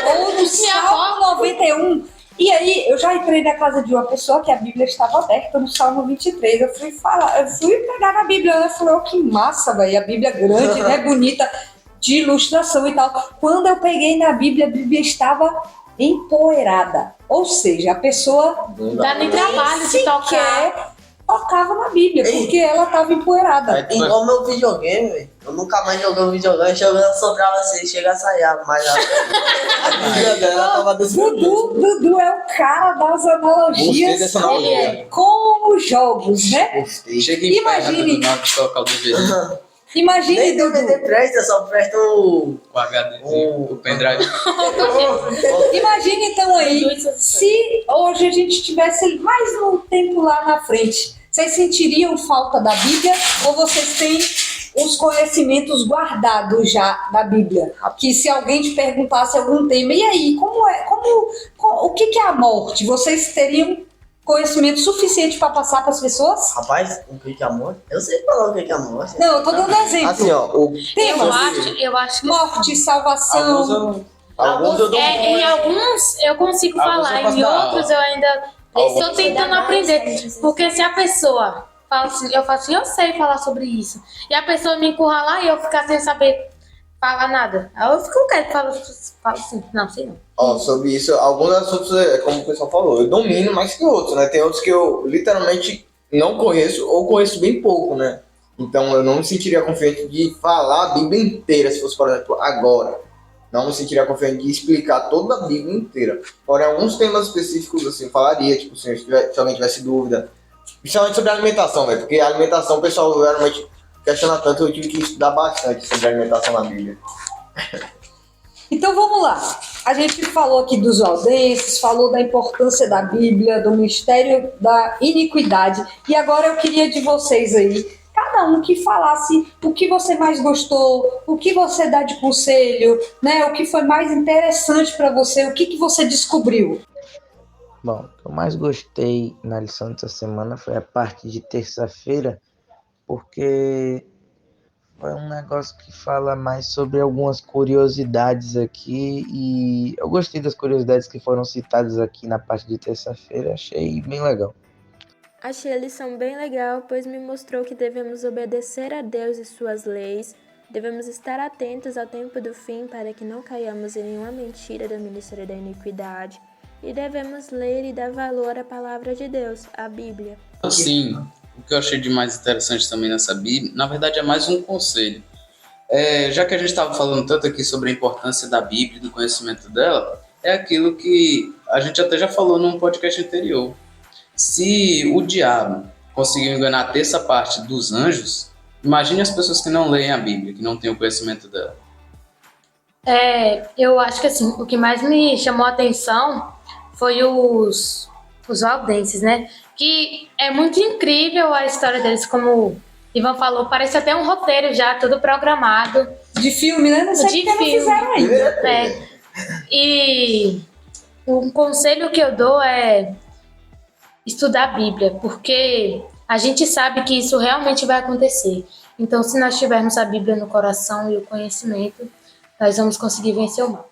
ou no Salmo 91. E aí, eu já entrei na casa de uma pessoa que a Bíblia estava aberta no Salmo 23. Eu fui pegar na Bíblia, ela falou, que massa, velho, a Bíblia é grande, né, bonita, de ilustração e tal. Quando eu peguei na Bíblia, a Bíblia estava empoeirada. Ou seja, a pessoa dá nem trabalho de tocar. sequer tocava na Bíblia, porque ela estava empoeirada. Igual meu videogame, velho. Eu nunca mais joguei um videogame, jogando sobrava assim, chega a sair, mas a Bíblia dela tava desse jeito. Dudu é o cara das Gostei analogias dessa analogia. com os jogos, né? Gostei. chega em Imagine. na hora de tocar o DVD, Imagine, Nem Dudu. DVD presta, só presta o... o HDzinho, o pendrive. Imagine então aí, se hoje a gente tivesse mais um tempo lá na frente, vocês sentiriam falta da Bíblia ou vocês têm os conhecimentos guardados já da Bíblia? Que se alguém te perguntasse algum tema, e aí, o que é a morte? Vocês teriam conhecimento suficiente para passar para as pessoas? Rapaz, o que é a morte? Eu sei falar o que é a morte. Não, eu tô dando exemplo. Assim, ó. Eu acho que Morte, salvação. Alguns eu dou em alguns eu consigo Alguns falar, eu posso em dar outros eu ainda estou tentando aprender. Porque se a pessoa fala assim, eu falo assim, eu sei falar sobre isso, e a pessoa me encurralar e eu ficar sem saber falar nada, aí eu fico quieto, falo assim, não, sei não. Ó, sobre isso, alguns assuntos, como o pessoal falou, eu domino mais que outros, né? Tem outros que eu literalmente não conheço ou conheço bem pouco, né? Então eu não me sentiria confiante de falar a Bíblia inteira, se fosse, por exemplo, agora. Não me sentiria confiante de explicar toda a Bíblia inteira. Porém, alguns temas específicos, assim, eu falaria, tipo, se alguém tivesse dúvida. Principalmente sobre a alimentação, velho. Porque a alimentação, o pessoal realmente questiona tanto, eu tive que estudar bastante sobre a alimentação na Bíblia. Então vamos lá. A gente falou aqui dos valdenses, falou da importância da Bíblia, do mistério da iniquidade. E agora eu queria de vocês aí, cada um que falasse o que você mais gostou, o que você dá de conselho, né? O que foi mais interessante para você, o que você descobriu. Bom, o que eu mais gostei na lição dessa semana foi a parte de terça-feira, porque Foi um negócio que fala mais sobre algumas curiosidades aqui e eu gostei das curiosidades que foram citadas aqui na parte de terça-feira, achei bem legal. Achei a lição bem legal, pois me mostrou que devemos obedecer a Deus e suas leis, devemos estar atentos ao tempo do fim para que não caiamos em nenhuma mentira do ministério da iniquidade, e devemos ler e dar valor à palavra de Deus, a Bíblia. Assim, o que eu achei de mais interessante também nessa Bíblia, na verdade é mais um conselho. Já que a gente estava falando tanto aqui sobre a importância da Bíblia e do conhecimento dela, é aquilo que a gente até já falou num podcast anterior. Se o diabo conseguiu enganar a terça parte dos anjos, imagine as pessoas que não leem a Bíblia, que não têm o conhecimento dela. Eu acho que assim, o que mais me chamou a atenção foi os valdenses, né? Que é muito incrível a história deles, como o Ivan falou, parece até um roteiro já, tudo programado. De filme, né? Não sei De porque não filme. fizeram ainda. E um conselho que eu dou é estudar a Bíblia, porque a gente sabe que isso realmente vai acontecer. Então, se nós tivermos a Bíblia no coração e o conhecimento, nós vamos conseguir vencer o mal.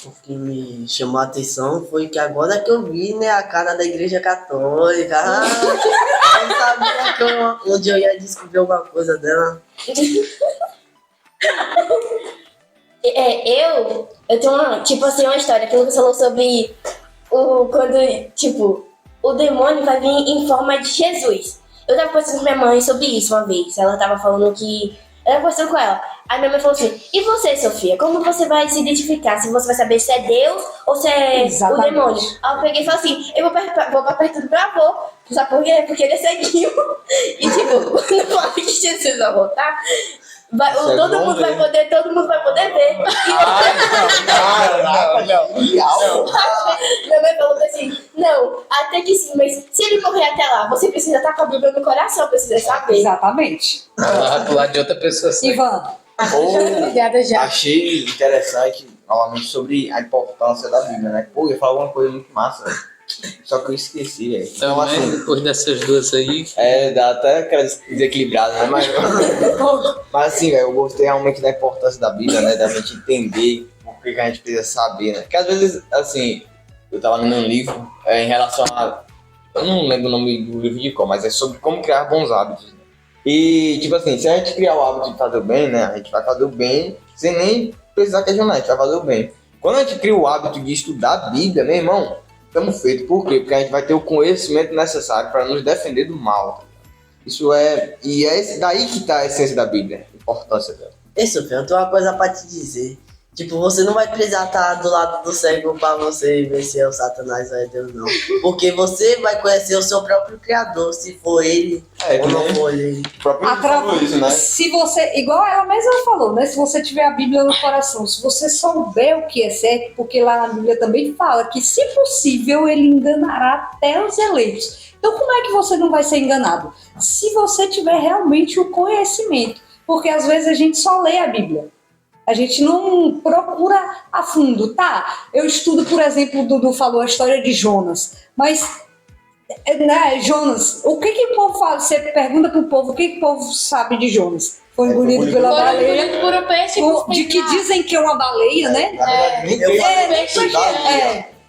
O que me chamou a atenção foi que agora que eu vi, né, a cara da Igreja Católica, eu sabia que um dia eu ia descobrir alguma coisa dela. Eu tenho uma história que o Lucas falou sobre quando o demônio vai vir em forma de Jesus. Eu tava conversando com minha mãe sobre isso uma vez. Ela tava falando que... Eu tava conversando com ela. Aí minha mãe falou assim, e você, Sofia? Como você vai se identificar? Se você vai saber se é Deus ou se é o demônio? Aí eu peguei e falei assim, eu vou pra perto do meu avô. Sabe por quê? Porque ele é ceguinho. E quando fala que Jesus vai voltar... todo mundo vai poder ver. Minha mãe falou assim, não, até que sim, mas se ele morrer até lá, você precisa estar com a Bíblia no coração, precisa saber. Exatamente. Do lado de outra pessoa. Ivan, Obrigada já. Achei interessante, novamente, sobre a importância da Bíblia, né? Pô, eu ia falar alguma coisa muito massa, velho. Só que eu esqueci, velho. Então, Também, depois dessas duas aí... dá até aquela desequilibrada, né? Mas assim, velho, eu gostei realmente da importância da Bíblia, né? Da gente entender o que a gente precisa saber, né? Porque às vezes, assim, eu tava lendo um livro em relação a... Eu não lembro o nome do livro de qual, mas é sobre como criar bons hábitos, né? E, tipo assim, se a gente criar o hábito de fazer o bem, né? A gente vai fazer o bem sem nem precisar questionar, a gente vai fazer o bem. Quando a gente cria o hábito de estudar a Bíblia, meu irmão, estamos feitos. Por quê? Porque a gente vai ter o conhecimento necessário para nos defender do mal. Isso é... E é daí que está a essência da Bíblia, a importância dela. Ei, Sofia, eu tenho uma coisa pra te dizer. Tipo, você não vai precisar estar do lado do cego pra você vencer o Satanás ou é Deus, não. Porque você vai conhecer o seu próprio Criador, se for ele ou não for ele. O próprio Jesus falou isso, né? se você, igual ela mesma falou, né? Se você tiver a Bíblia no coração, se você souber o que é certo, porque lá na Bíblia também fala que, se possível, ele enganará até os eleitos. Então, como é que você não vai ser enganado? Se você tiver realmente o conhecimento. Porque às vezes a gente só lê a Bíblia. A gente não procura a fundo, tá? Eu estudo, por exemplo, o Dudu falou a história de Jonas, mas, né, Jonas, o que o povo fala? Você pergunta pro povo, o que o povo sabe de Jonas? Foi engolido pela baleia. Foi engolido por um peixe. De que dizem que é uma baleia, né? Na verdade, nem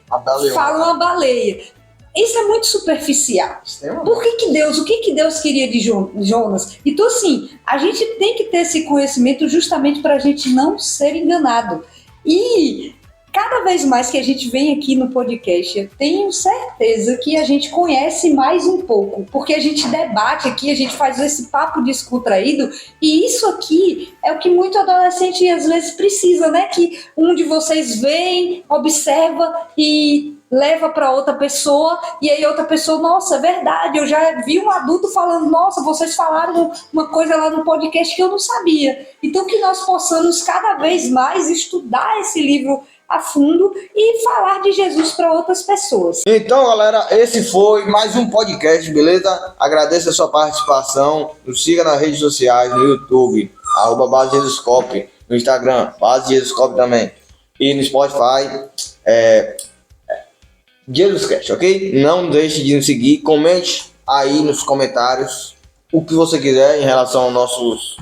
a baleia. Fala uma baleia. Isso é muito superficial. Por que Deus, o que Deus queria de Jonas? Então, assim, a gente tem que ter esse conhecimento justamente para a gente não ser enganado. E cada vez mais que a gente vem aqui no podcast, eu tenho certeza que a gente conhece mais um pouco, porque a gente debate aqui, a gente faz esse papo descontraído, e isso aqui é o que muito adolescente às vezes precisa, né? Que um de vocês vem, observa e leva para outra pessoa, e aí outra pessoa, nossa, é verdade, eu já vi um adulto falando, nossa, vocês falaram uma coisa lá no podcast que eu não sabia. Então que nós possamos cada vez mais estudar esse livro a fundo e falar de Jesus para outras pessoas. Então, galera, esse foi mais um podcast, beleza? Agradeço a sua participação, nos siga nas redes sociais, no YouTube, @BaseJesusCop, no Instagram, BaseJesusCop também, e no Spotify, JesusCast, ok? Não deixe de nos seguir, comente aí nos comentários o que você quiser em relação aos nossos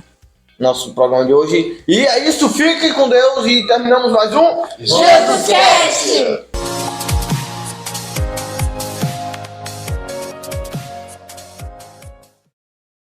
nosso programa de hoje. E é isso, fiquem com Deus e terminamos mais um Jesus Cast!